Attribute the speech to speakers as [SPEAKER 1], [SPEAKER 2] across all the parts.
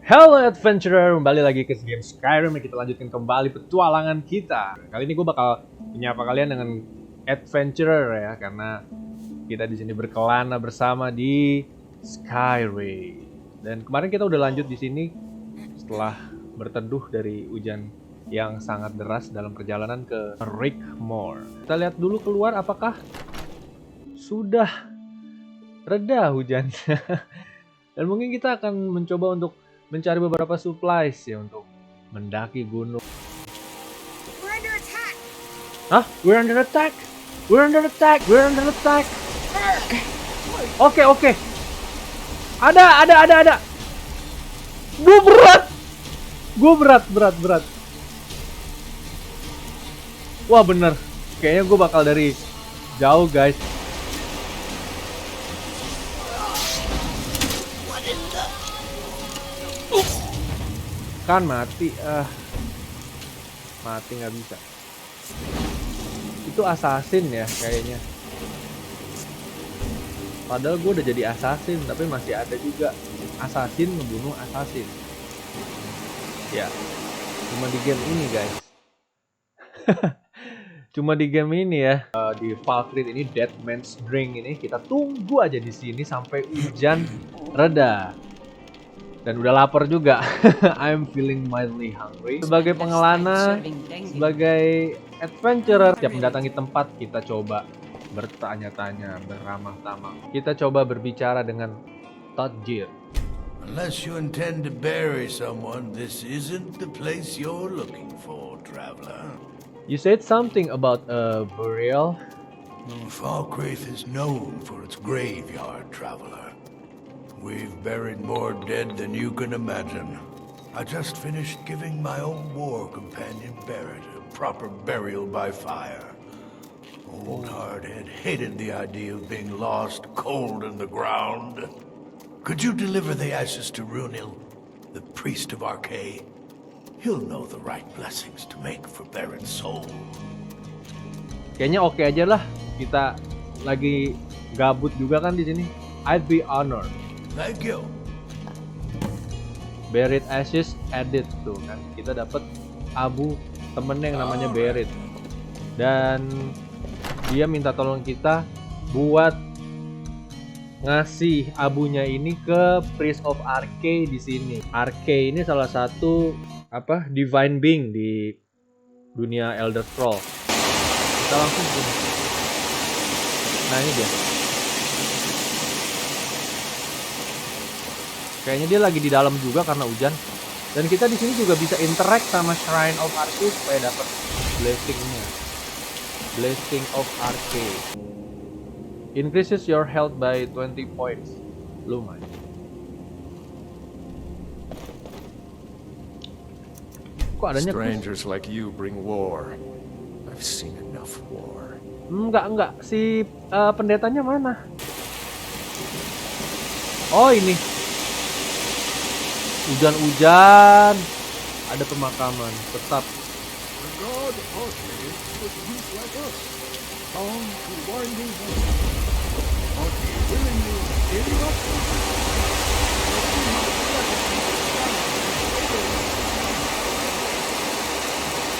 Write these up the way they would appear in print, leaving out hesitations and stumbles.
[SPEAKER 1] Hello adventurer, kembali lagi ke game Skyrim. Kita lanjutkan kembali petualangan kita. Kali ini gue bakal menyapa kalian dengan adventurer ya, karena kita di sini berkelana bersama di Skyrim. Dan kemarin kita udah lanjut di sini setelah berteduh dari hujan yang sangat deras dalam perjalanan ke Rigmor. Kita lihat dulu keluar apakah sudah reda hujannya. Dan mungkin kita akan mencoba untuk mencari beberapa supplies ya untuk mendaki gunung.
[SPEAKER 2] We're under attack.
[SPEAKER 1] Hah? We're under attack. We're under attack. We're under attack. Oke. Ada. Gue berat. Wah bener. Kayaknya gue bakal dari jauh guys. Kan mati, mati nggak bisa. Itu assassin ya kayaknya. Padahal gue udah jadi assassin, tapi masih ada juga assassin membunuh assassin. Ya, cuma di game ini guys. Cuma di game ini ya. Di Valkyrie ini Dead Man's Drink ini kita tunggu aja di sini sampai hujan reda. Dan udah lapar juga. I'm feeling mildly hungry. Sebagai pengelana, sebagai adventurer, setiap mendatangi tempat kita coba bertanya-tanya, beramah-tamah. Kita coba berbicara dengan Tajir.
[SPEAKER 3] Unless you intend to bury someone, this isn't the place you're looking for, traveler.
[SPEAKER 1] You said something about a burial.
[SPEAKER 3] Falkreath is known for its graveyard, traveler. We've buried more dead than you can imagine. I just finished giving my own war companion Barrett a proper burial by fire. Old Hardhead hated the idea of being lost cold in the ground. Could you deliver the ashes to Runil, the priest of Archery? He'll know the right blessings to make for Barrett's soul.
[SPEAKER 1] Kayaknya oke aja lah. Kita lagi gabut juga kan di sini. I'd be honored.
[SPEAKER 3] Thank you.
[SPEAKER 1] Buried ashes added tuh kan. Kita dapat abu temennya yang namanya Buried. Dan dia minta tolong kita buat ngasih abunya ini ke Priest of Archery di sini. Archery ini salah satu divine being di dunia Elder Scroll. Kita langsung gini. Nah ini dia. Kayaknya dia lagi di dalam juga karena hujan. Dan kita di sini juga bisa interact sama Shrine of Archery supaya dapat blessingnya. Blessing of Archery. Increases your health by 20 points. Lumayan. Kok adanya
[SPEAKER 4] Strangers like you bring war. I've seen enough war.
[SPEAKER 1] Enggak. Si pendetanya mana? Oh ini. Hujan-hujan. Ada pemakaman. Tetap.
[SPEAKER 4] The god Archery was weak like us, bound to winding water. Archery willingly gave up.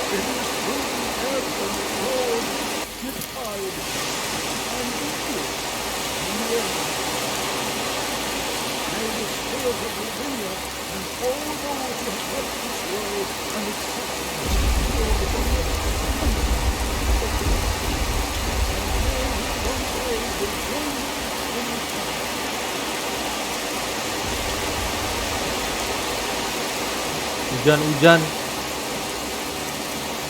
[SPEAKER 4] It is through the ebb and flow, the tide, and the earth, and the air. May the spirit of Virginia and all those who have left this world and accepted feel the benefit of the and may we one day will join in the sun.
[SPEAKER 1] Hujan-hujan.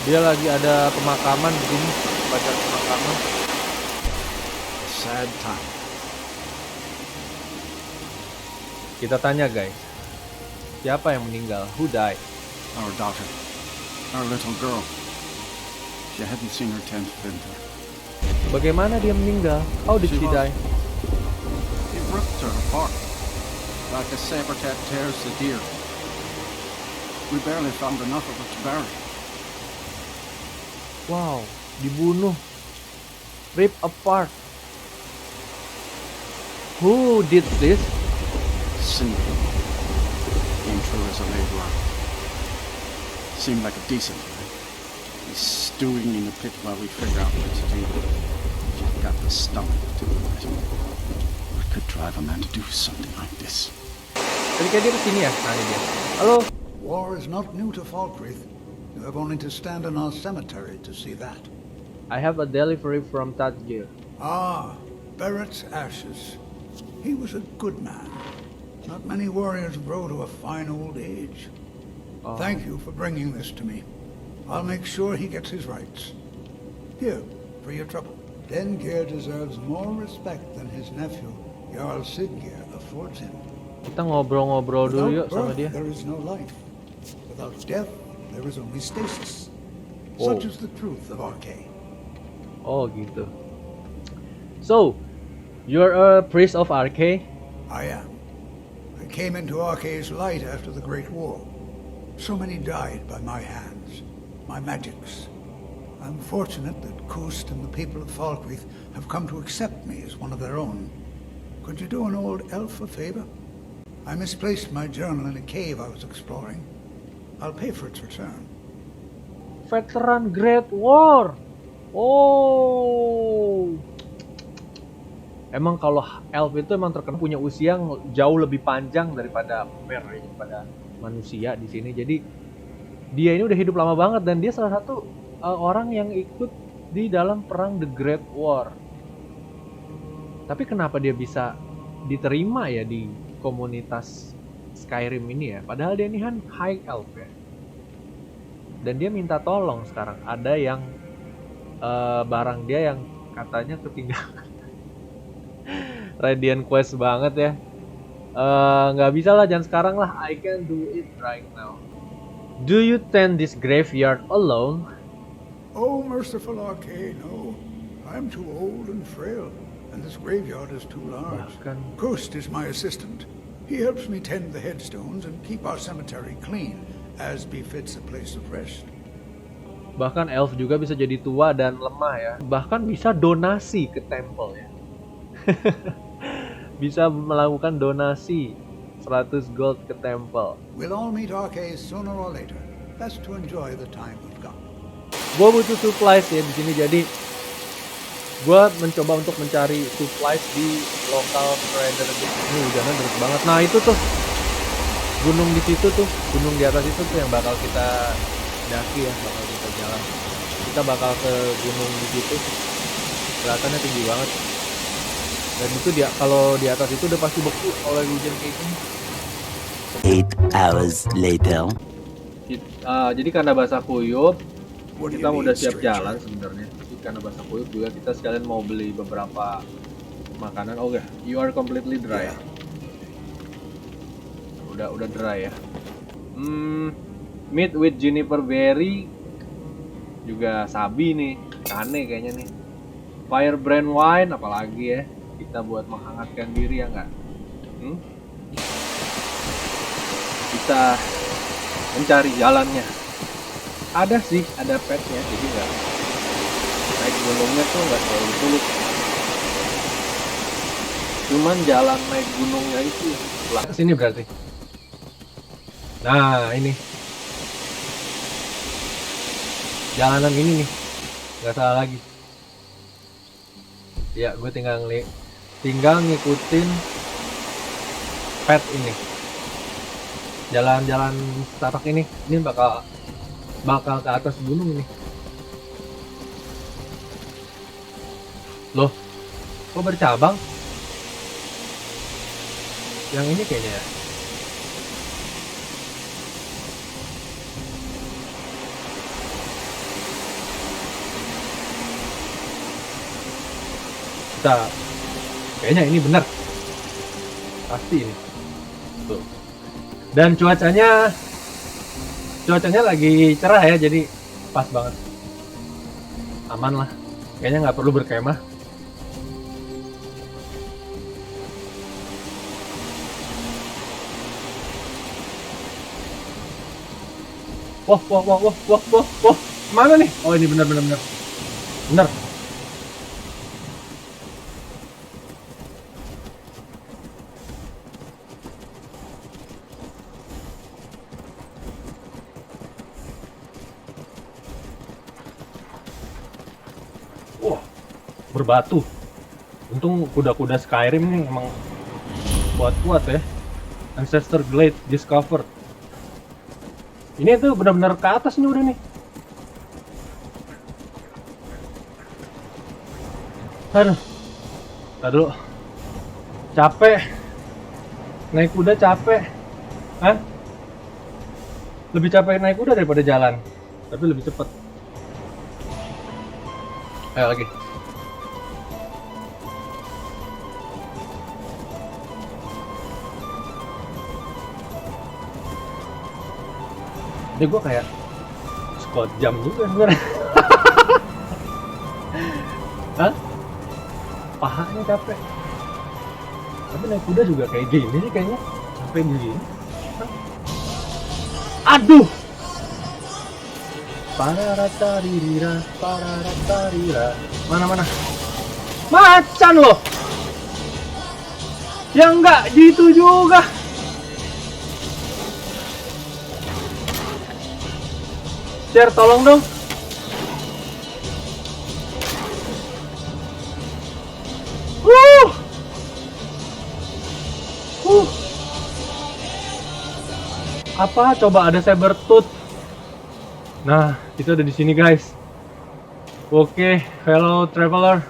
[SPEAKER 1] Dia lagi ada pemakaman begini, baca pemakaman.
[SPEAKER 4] Sad time.
[SPEAKER 1] Kita tanya guys, siapa yang meninggal? Who died?
[SPEAKER 5] Our daughter. Our little girl. She hadn't seen her 10th winter.
[SPEAKER 1] Bagaimana dia meninggal? How did she die?
[SPEAKER 5] It ripped her apart. Like a saber cat tears the deer. We barely found enough of her to bury.
[SPEAKER 1] Wow, dibunuh. Rip apart. Who did this?
[SPEAKER 5] Sin. came through as a laborer. Seemed like a decent guy. He's stewing in the pit while we figure out what to do. If you've got the stomach to do it. What could drive a man to do something like this?
[SPEAKER 1] Tadi kayak dia kesini ya? Nah, ini dia. Halo.
[SPEAKER 3] War is not new to Falkreath. You have only to stand in our cemetery to see that.
[SPEAKER 1] I have a delivery from Tadgir.
[SPEAKER 3] Ah, Barrett's ashes. He was a good man. Not many warriors grow to a fine old age. Thank you for bringing this to me. I'll make sure he gets his rights. Here, for your trouble. Dengir deserves more respect than his nephew, Jarl Siggeir, affords him.
[SPEAKER 1] Kita ngobrol-ngobrol dulu yuk
[SPEAKER 3] Without
[SPEAKER 1] sama
[SPEAKER 3] birth,
[SPEAKER 1] dia.
[SPEAKER 3] there is no life. Without death, there is only stasis.
[SPEAKER 1] Oh.
[SPEAKER 3] Such is the truth of Archery.
[SPEAKER 1] Oh gitu. So, you're a priest of Archery?
[SPEAKER 3] I am. I came into Archery's light after the Great War. So many died by my hands, my magics. I'm fortunate that Kust and the people of Falkreath have come to accept me as one of their own. Could you do an old elf a favor? I misplaced my journal in a cave I was exploring. I'll pay for its return.
[SPEAKER 1] Veteran Great War. Oh. Emang kalau elf itu emang terkenal punya usia yang jauh lebih panjang daripada daripada manusia di sini. Jadi dia ini udah hidup lama banget dan dia salah satu orang yang ikut di dalam perang The Great War. Tapi kenapa dia bisa diterima ya di komunitas Skyrim ini ya? Padahal dia ini kan high elf ya. Dan dia minta tolong sekarang. Ada yang barang dia yang katanya ketinggalan. Radiant Quest banget ya. Nggak bisa lah, jangan sekarang lah. I can do it right now. Do you tend this graveyard alone?
[SPEAKER 3] Oh, merciful Archery, no. I'm too old and frail, and this graveyard is too large.
[SPEAKER 1] Bahkan
[SPEAKER 3] Kust is my assistant. He helps me tend the headstones and keep our cemetery clean, as befits a place of rest.
[SPEAKER 1] Bahkan elf juga bisa jadi tua dan lemah ya. Bahkan bisa donasi ke temple ya. Bisa melakukan donasi 100 gold ke temple.
[SPEAKER 3] We'll all meet Archery sooner or later. Best to enjoy the time we've got.
[SPEAKER 1] Gue butuh supplies ya di sini, jadi gue mencoba untuk mencari supplies di local trader. Ini hujannya deras banget. Nah itu tuh gunung di situ tuh, gunung di atas itu tuh yang bakal kita daki ya, bakal kita jalan. Kita bakal ke gunung di situ. Kelihatannya tinggi banget. Dan itu dia kalau di atas itu udah pasti beku oleh hujan kayak gini.
[SPEAKER 6] 8 hours later.
[SPEAKER 1] Jadi karena basah kuyup,
[SPEAKER 3] What do
[SPEAKER 1] kita
[SPEAKER 3] you
[SPEAKER 1] udah
[SPEAKER 3] need,
[SPEAKER 1] siap
[SPEAKER 3] stranger?
[SPEAKER 1] jalan sebenarnya. Jadi karena basah kuyup juga kita sekalian mau beli beberapa makanan. Oh enggak, you are completely dry. Udah dry ya. Meat with juniper berry juga sabi nih, kane kayaknya nih. Firebrand wine apalagi ya, kita buat menghangatkan diri ya enggak? Kita mencari jalannya. Ada sih, ada petnya, jadi nggak naik gunungnya tuh nggak terlalu sulit. Cuman jalan naik gunungnya itu lah. Sini berarti. Nah ini jalanan ini nih, nggak salah lagi. Ya, gue tinggal ngikutin pet ini. Jalan-jalan setapak ini bakal ke atas gunung ini. Loh, kok bercabang? Yang ini kayaknya ya. Kayaknya ini benar. Pasti ini. Tuh. Dan cuacanya lagi cerah ya, jadi pas banget. Aman lah. Kayaknya nggak perlu berkemah. Wah. Mana nih? Oh ini benar. Benar. berbatu. Untung kuda-kuda Skyrim ini emang kuat-kuat ya. Ancestor Glade discovered. Ini tuh benar-benar ke atas nih udah nih. Aduh. Tar dulu. Capek. Naik kuda capek. Hah? Lebih capek naik kuda daripada jalan. Tapi lebih cepet. Ayo lagi. Ini gue kayak squat jam juga sebenarnya. Hah? Pahanya capek. Tapi naik kuda juga kayak gini sih kayaknya. Capek gini. Hah? Aduh! Pararatarira, pararatarira. Mana? Macan loh! Ya enggak gitu juga. Share, tolong dong. Apa? Coba ada sabertooth. Nah, itu ada di sini, guys. Oke, fellow traveler.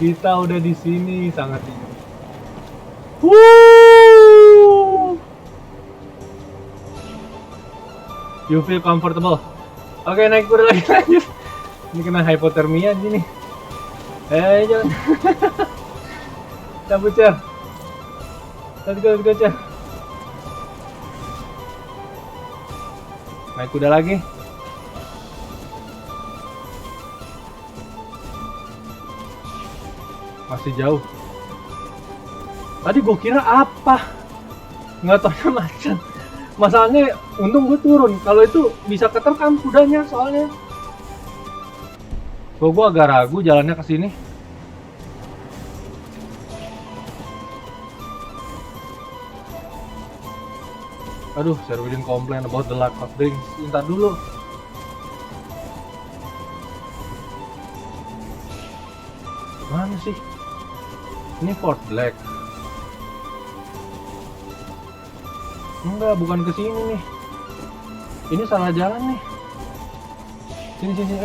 [SPEAKER 1] Kita udah di sini sangat tinggi. You feel comfortable? Oke, naik kuda lagi lanjut. Ini kena hypothermia gini. Jangan. Cabut, Cer. Let's go, Cer. Naik kuda lagi. Masih jauh. Tadi gue kira apa? Nggak taunya macan. Masalahnya untung gue turun. Kalau itu bisa keterkam kudanya soalnya. Gue agak ragu jalannya ke sini. Aduh, Sir Widin complain about the lack of drinks. Ntar dulu. Mana sih? Ini Fort Black. Enggak, bukan ke sini nih. Ini salah jalan nih. Sini.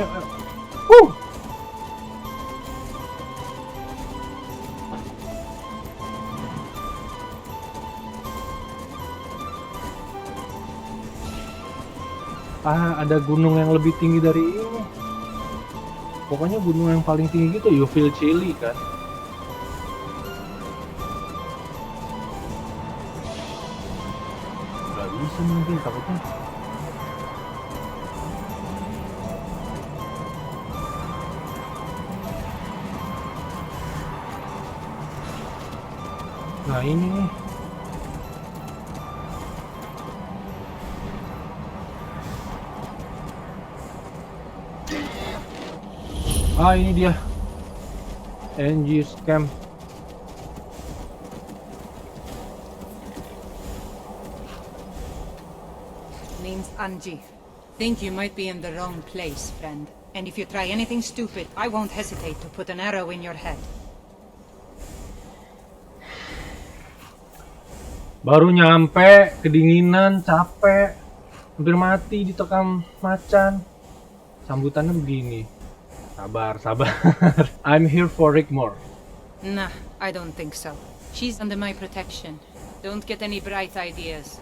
[SPEAKER 1] Ada gunung yang lebih tinggi dari ini. Pokoknya gunung yang paling tinggi gitu, you feel chilly kan. Gak bisa mungkin, takutnya. Nah ini nih. Ini dia. Angi scam.
[SPEAKER 2] Name's Angi. Think you might be in the wrong place, friend. And if you try anything stupid, I won't hesitate to put an arrow in your head.
[SPEAKER 1] Baru nyampe, kedinginan, capek, hampir mati ditekan macan. Sambutannya begini. Sabar. I'm here for Rigmor.
[SPEAKER 2] Nah, I don't think so. She's under my protection. Don't get any bright ideas.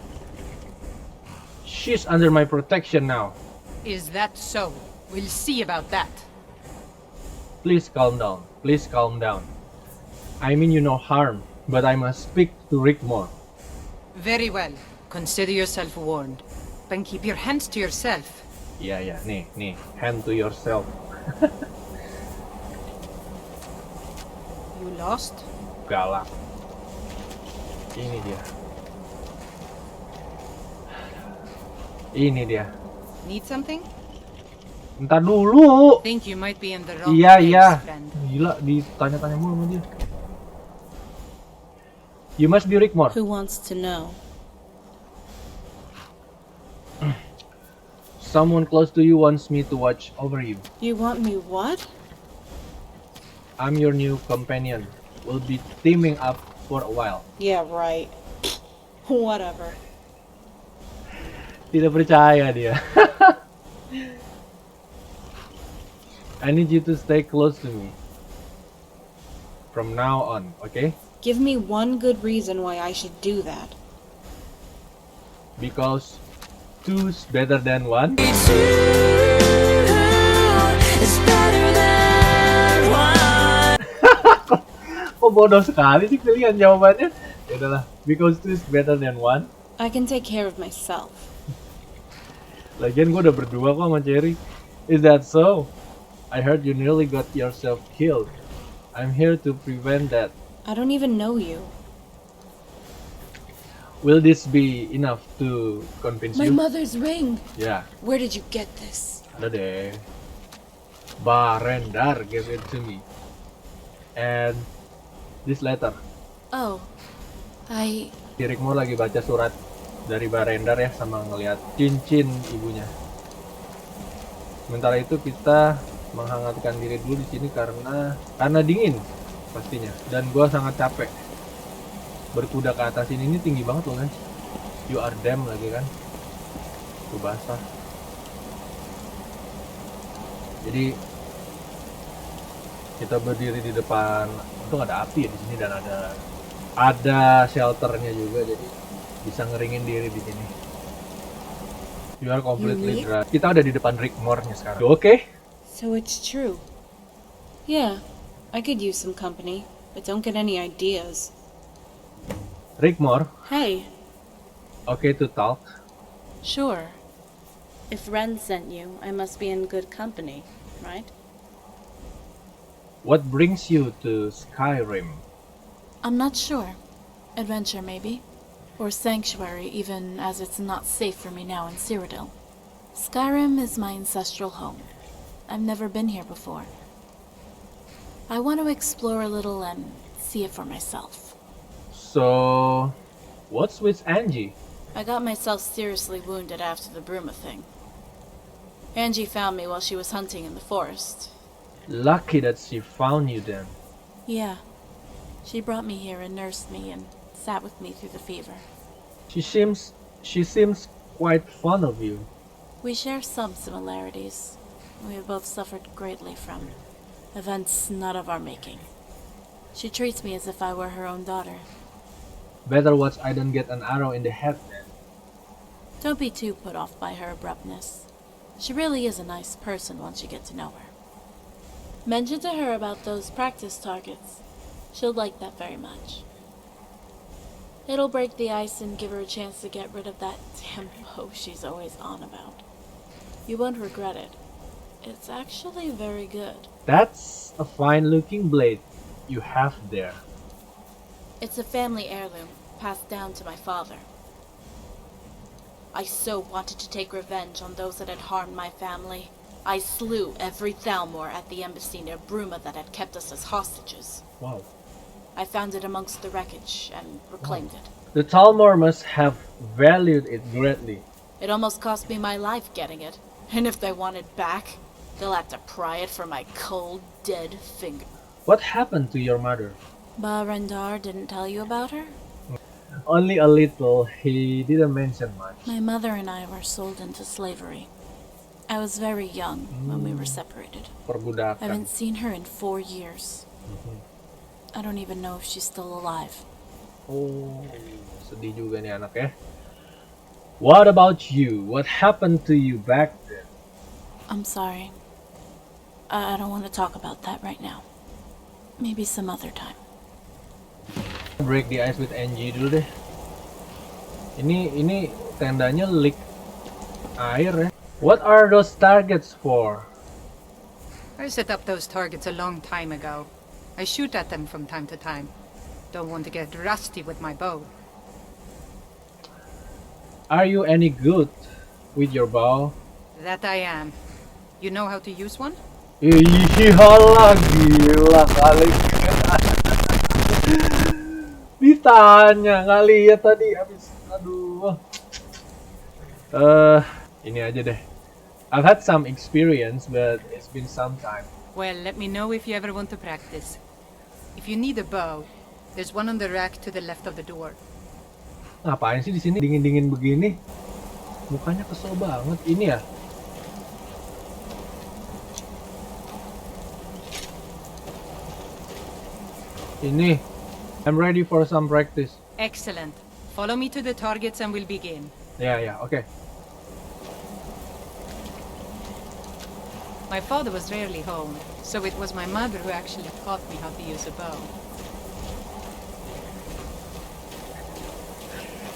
[SPEAKER 1] She's under my protection now.
[SPEAKER 2] Is that so? We'll see about that.
[SPEAKER 1] Please calm down. I mean you no harm, but I must speak to Rigmor.
[SPEAKER 2] Very well. Consider yourself warned. Then keep your hands to yourself.
[SPEAKER 1] Iya, nih, hand to yourself.
[SPEAKER 2] You lost?
[SPEAKER 1] Galak. Ini dia.
[SPEAKER 2] Need something?
[SPEAKER 1] Entar dulu.
[SPEAKER 2] Think you might be in the wrong
[SPEAKER 1] Iya.
[SPEAKER 2] place, friend.
[SPEAKER 1] Gila, ditanya-tanya mulu sama dia. You must be Rigmor.
[SPEAKER 7] Who wants to know?
[SPEAKER 1] Someone close to you wants me to watch over you.
[SPEAKER 7] You want me what?
[SPEAKER 1] I'm your new companion. We'll be teaming up for a while.
[SPEAKER 7] Yeah, right. Whatever.
[SPEAKER 1] Tidak percaya dia. I need you to stay close to me from now on, okay?
[SPEAKER 7] Give me one good reason why I should do that.
[SPEAKER 1] Because two's better than one. Kok bodoh sekali sih pilihan jawabannya? Ya udahlah, because two is better than one.
[SPEAKER 7] I can take care of myself.
[SPEAKER 1] Lagian gue udah berdua kok sama Cherry. Is that so? I heard you nearly got yourself killed. I'm here to prevent that.
[SPEAKER 7] I don't even know you.
[SPEAKER 1] Will this be enough to convince
[SPEAKER 7] My
[SPEAKER 1] you?
[SPEAKER 7] mother's ring!
[SPEAKER 1] Yeah,
[SPEAKER 7] Where did you get this?
[SPEAKER 1] ada deh. Baa Ren Dar gave it to me. And this letter.
[SPEAKER 7] Oh,
[SPEAKER 1] Rigmor lagi baca surat dari Baa Ren Dar ya, sama ngelihat cincin ibunya. Sementara itu kita menghangatkan diri dulu di sini karena dingin pastinya, dan gua sangat capek. Berkuda ke atas ini tinggi banget loh guys. You are damn lagi kan. Tuh basah. Jadi kita berdiri di depan, untung ada api ya di sini, dan ada shelternya juga, jadi bisa ngeringin diri di sini. You are completely dry. Kita ada di depan Rigmor-nya sekarang. Oke?
[SPEAKER 7] so it's true. Yeah, I could use some company, but don't get any ideas.
[SPEAKER 1] Rigmor,
[SPEAKER 7] Hey,
[SPEAKER 1] okay to talk?
[SPEAKER 7] sure. If Ren sent you, I must be in good company, right?
[SPEAKER 1] What brings you to Skyrim?
[SPEAKER 8] I'm not sure. Adventure, maybe. Or sanctuary, even as it's not safe for me now in Cyrodiil. Skyrim is my ancestral home. I've never been here before. I want to explore a little and see it for myself.
[SPEAKER 1] So, what's with Angi?
[SPEAKER 8] I got myself seriously wounded after the bruma thing. Angie found me while she was hunting in the forest.
[SPEAKER 1] Lucky that she found you then.
[SPEAKER 8] Yeah. She brought me here and nursed me and sat with me through the fever.
[SPEAKER 1] She seems quite fond of you.
[SPEAKER 8] We share some similarities. We have both suffered greatly from events not of our making. She treats me as if I were her own daughter.
[SPEAKER 1] Better watch I don't get an arrow in the head then.
[SPEAKER 8] Don't be too put off by her abruptness. She really is a nice person once you get to know her. Mention to her about those practice targets. She'll like that very much. It'll break the ice and give her a chance to get rid of that tempo she's always on about. You won't regret it. It's actually very good.
[SPEAKER 1] That's a fine looking blade you have there.
[SPEAKER 8] It's a family heirloom, passed down to my father. I so wanted to take revenge on those that had harmed my family. I slew every Thalmor at the embassy near Bruma that had kept us as hostages.
[SPEAKER 1] Wow.
[SPEAKER 8] I found it amongst the wreckage and reclaimed it.
[SPEAKER 1] The Thalmor must have valued it greatly.
[SPEAKER 8] It almost cost me my life getting it. And if they want it back, they'll have to pry it from my cold, dead finger.
[SPEAKER 1] What happened to your mother?
[SPEAKER 8] Baa Ren Dar didn't tell you about her?
[SPEAKER 1] Only a little. He didn't mention much.
[SPEAKER 8] My mother and I were sold into slavery. I was very young when we were separated. I
[SPEAKER 1] Perbudakan.
[SPEAKER 8] haven't seen her in 4 years. I don't even know if she's still alive.
[SPEAKER 1] Oh, sedih juga nih anak ya. What about you? What happened to you back then?
[SPEAKER 8] I'm sorry. I don't want to talk about that right now. Maybe some other time.
[SPEAKER 1] Break the ice with Angi dulu deh. Ini tendanya leak air ya. What are those targets for?
[SPEAKER 2] I set up those targets a long time ago. I shoot at them from time to time. Don't want to get rusty with my bow.
[SPEAKER 1] Are you any good with your bow?
[SPEAKER 2] That I am. You know how to use one?
[SPEAKER 1] Iyalah, gila kali. Ditanya, nggak lihat tadi habis. Aduh. Ini aja deh. I've had some experience, but it's been some time.
[SPEAKER 2] Well, let me know if you ever want to practice. If you need a bow, there's one on the rack to the left of the door.
[SPEAKER 1] Ngapain sih di sini dingin-dingin begini? Mukanya kesel banget. Ini ya? Ini. I'm ready for some practice.
[SPEAKER 2] Excellent. Follow me to the targets and we'll begin.
[SPEAKER 1] Ya, oke.
[SPEAKER 2] My father was rarely home, so it was my mother who actually taught me how to use a bow.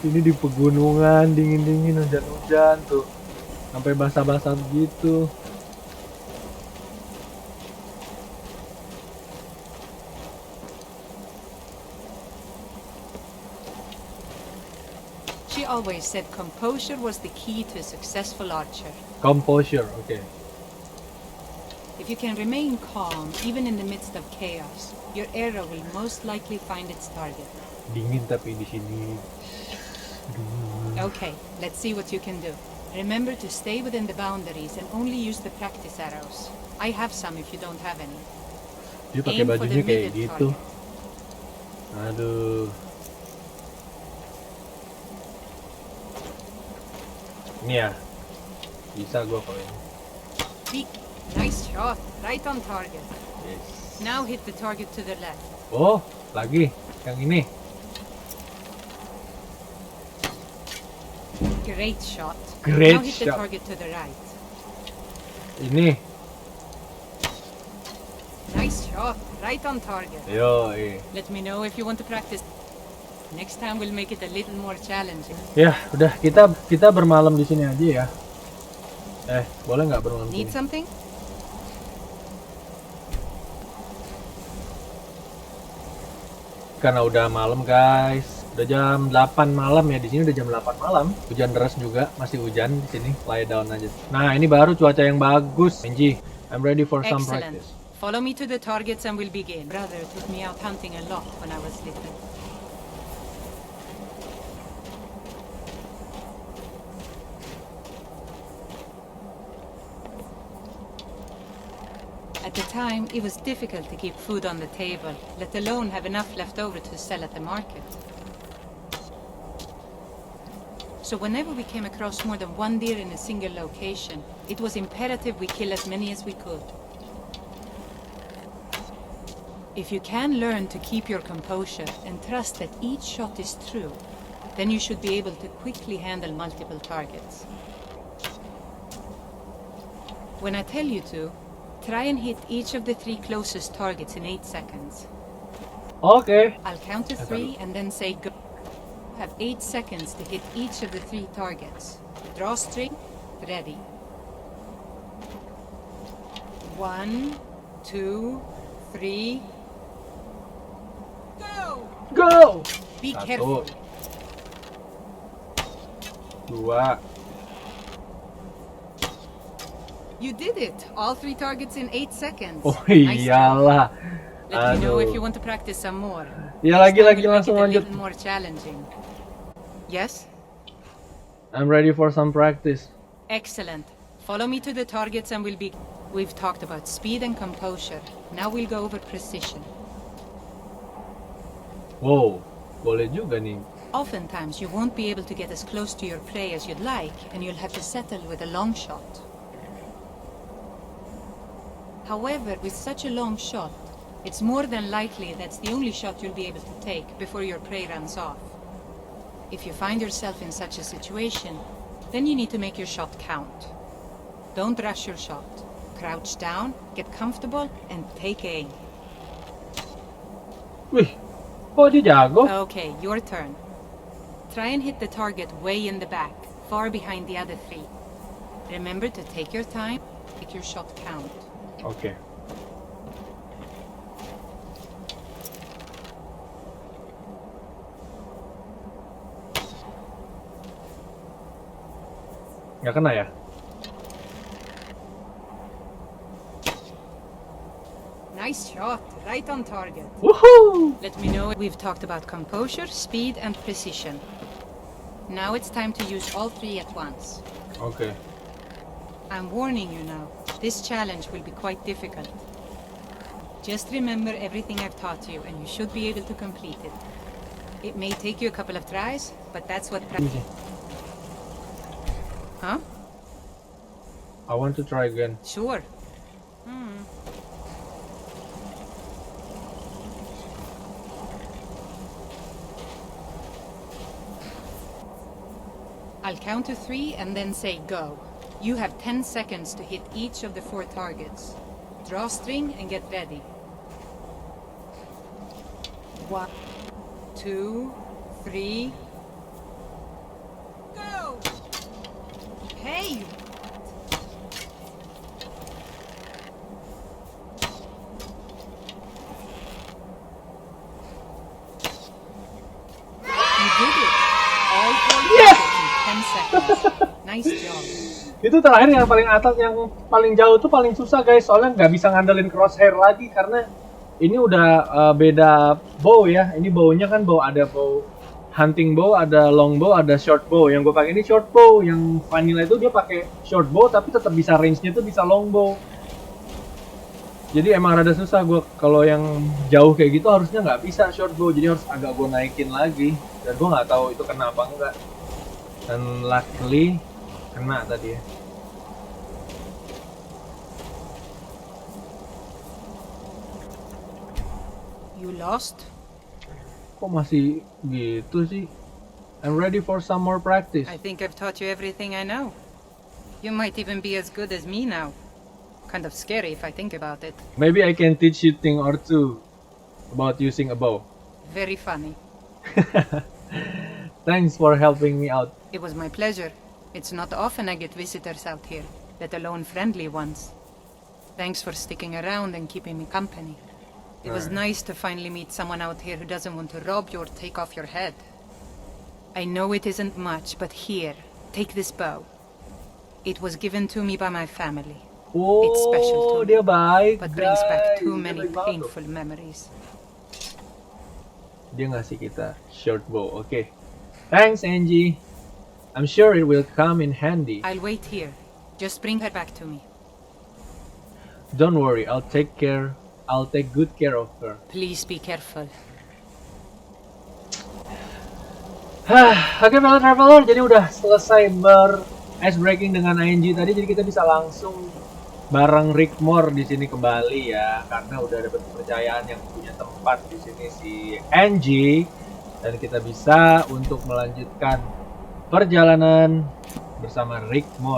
[SPEAKER 1] Ini di pegunungan, dingin-dingin, hujan-hujan tuh. Sampai basah-basah begitu.
[SPEAKER 2] She always said composure was the key to a successful archer.
[SPEAKER 1] Composure, oke.
[SPEAKER 2] If you can remain calm, even in the midst of chaos, your arrow will most likely find its target.
[SPEAKER 1] Dingin tapi di sini.
[SPEAKER 2] Okay, let's see what you can do. Remember to stay within the boundaries and only use the practice arrows. I have some if you don't have any.
[SPEAKER 1] Dia pakai
[SPEAKER 2] Aim for
[SPEAKER 1] bajunya
[SPEAKER 2] the
[SPEAKER 1] kayak
[SPEAKER 2] middle
[SPEAKER 1] gitu.
[SPEAKER 2] target.
[SPEAKER 1] Aduh. Ini ya. Bisa gua kalau ini.
[SPEAKER 2] Nice shot, right on target.
[SPEAKER 1] Yes.
[SPEAKER 2] Now hit the target to the left.
[SPEAKER 1] Oh, lagi. Yang ini.
[SPEAKER 2] Great shot.
[SPEAKER 1] Great
[SPEAKER 2] now hit the
[SPEAKER 1] shot.
[SPEAKER 2] target to the right.
[SPEAKER 1] Ini.
[SPEAKER 2] Nice shot, right on target.
[SPEAKER 1] Yo,
[SPEAKER 2] Let me know if you want to practice. Next time we'll make it a little more challenging.
[SPEAKER 1] Ya, udah kita bermalam di sini aja ya. Boleh nggak bermalam di
[SPEAKER 2] Need
[SPEAKER 1] sini?
[SPEAKER 2] something?
[SPEAKER 1] Karena udah malam, guys. Udah jam 8 malam ya, di sini udah jam 8 malam. Hujan deras juga, masih hujan di sini. Lie down aja. Nah, ini baru cuaca yang bagus. Angi, I'm ready for some
[SPEAKER 2] Excellent.
[SPEAKER 1] practice.
[SPEAKER 2] Follow me to the targets and we'll begin. Brother took me out hunting a lot when I was little. At the time, it was difficult to keep food on the table, let alone have enough left over to sell at the market. So whenever we came across more than one deer in a single location, it was imperative we kill as many as we could. If you can learn to keep your composure and trust that each shot is true, then you should be able to quickly handle multiple targets. When I tell you to, try and hit each of the 3 closest targets in 8 seconds.
[SPEAKER 1] Oke.
[SPEAKER 2] I'll count to 3 and then say go. Have 8 seconds to hit each of the 3 targets. Draw string, ready. 1, 2, 3. Go!
[SPEAKER 1] Go!
[SPEAKER 2] Be
[SPEAKER 1] 1,
[SPEAKER 2] careful.
[SPEAKER 1] 2.
[SPEAKER 2] You did it! All 3 targets in 8 seconds.
[SPEAKER 1] Oh
[SPEAKER 2] Nice job.
[SPEAKER 1] iyalah.
[SPEAKER 2] Let me know if
[SPEAKER 1] Aduh.
[SPEAKER 2] you want to practice some more.
[SPEAKER 1] Ya
[SPEAKER 2] Next time
[SPEAKER 1] lagi
[SPEAKER 2] we'll
[SPEAKER 1] langsung
[SPEAKER 2] make it a
[SPEAKER 1] lanjut.
[SPEAKER 2] little more challenging. Yes?
[SPEAKER 1] I'm ready for some practice.
[SPEAKER 2] Excellent. Follow me to the targets and we'll be... We've talked about speed and composure. Now we'll go over precision.
[SPEAKER 1] Wow, boleh juga nih.
[SPEAKER 2] Oftentimes you won't be able to get as close to your prey as you'd like, and you'll have to settle with a long shot. However, with such a long shot, it's more than likely that's the only shot you'll be able to take before your prey runs off. If you find yourself in such a situation, then you need to make your shot count. Don't rush your shot. Crouch down, get comfortable, and take aim.
[SPEAKER 1] Wih, kok dia jago?
[SPEAKER 2] Okay, your turn. Try and hit the target way in the back, far behind the other 3. Remember to take your time, make your shot count.
[SPEAKER 1] Oke. Nggak kena ya?
[SPEAKER 2] Nice shot, right on target.
[SPEAKER 1] Woohoo!
[SPEAKER 2] Let me know. We've talked about composure, speed, and precision. Now it's time to use all 3 at once.
[SPEAKER 1] Oke.
[SPEAKER 2] I'm warning you now. This challenge will be quite difficult. Just remember everything I've taught you, and you should be able to complete it. It may take you a couple of tries, but that's what Huh?
[SPEAKER 1] I want to try again.
[SPEAKER 2] Sure. I'll count to 3 and then say go. You have 10 seconds to hit each of the 4 targets. Draw string and get ready. 1, 2, 3. Go! Hey! You did it! All 4 targets in 10 seconds. Nice job.
[SPEAKER 1] Itu terakhir yang paling atas, yang paling jauh tuh paling susah guys, soalnya nggak bisa ngandelin crosshair lagi karena ini udah beda bow ya. Ini bownya kan ada bow hunting bow, ada long bow, ada short bow. Yang gue pakai ini short bow, yang vanilla itu dia pakai short bow tapi tetap bisa range-nya tuh bisa long bow. Jadi emang rada susah gue kalau yang jauh kayak gitu harusnya nggak bisa short bow, jadi harus agak gue naikin lagi. Dan gue nggak tahu itu kena apa enggak. Dan luckily kena tadi ya.
[SPEAKER 2] You lost?
[SPEAKER 1] Kok masih gitu sih? I'm ready for some more practice.
[SPEAKER 2] I think I've taught you everything I know. You might even be as good as me now. Kind of scary if I think about it.
[SPEAKER 1] Maybe I can teach you thing or two about using a bow.
[SPEAKER 2] Very funny.
[SPEAKER 1] Thanks for helping me out.
[SPEAKER 2] It was my pleasure. It's not often I get visitors out here, let alone friendly ones. Thanks for sticking around and keeping me company. It was nice to finally meet someone out here who doesn't want to rob you or take off your head. I know it isn't much, but here, take this bow. It was given to me by my family. It's special to me,
[SPEAKER 1] dia baik,
[SPEAKER 2] but brings back too
[SPEAKER 1] guys.
[SPEAKER 2] many
[SPEAKER 1] Dia baik banget.
[SPEAKER 2] painful memories.
[SPEAKER 1] Dia ngasih kita short bow. Okay. Thanks, Angie. I'm sure it will come in handy.
[SPEAKER 2] I'll wait here. Just bring her back to me.
[SPEAKER 1] Don't worry, I'll take good care of her.
[SPEAKER 2] Please be careful.
[SPEAKER 1] Oke, fellow traveler, jadi udah selesai ice breaking dengan Angie tadi, jadi kita bisa langsung bareng Rigmor di sini kembali ya, karena udah dapat kepercayaan yang punya tempat di sini si Angie, dan kita bisa untuk melanjutkan perjalanan bersama Rigmor.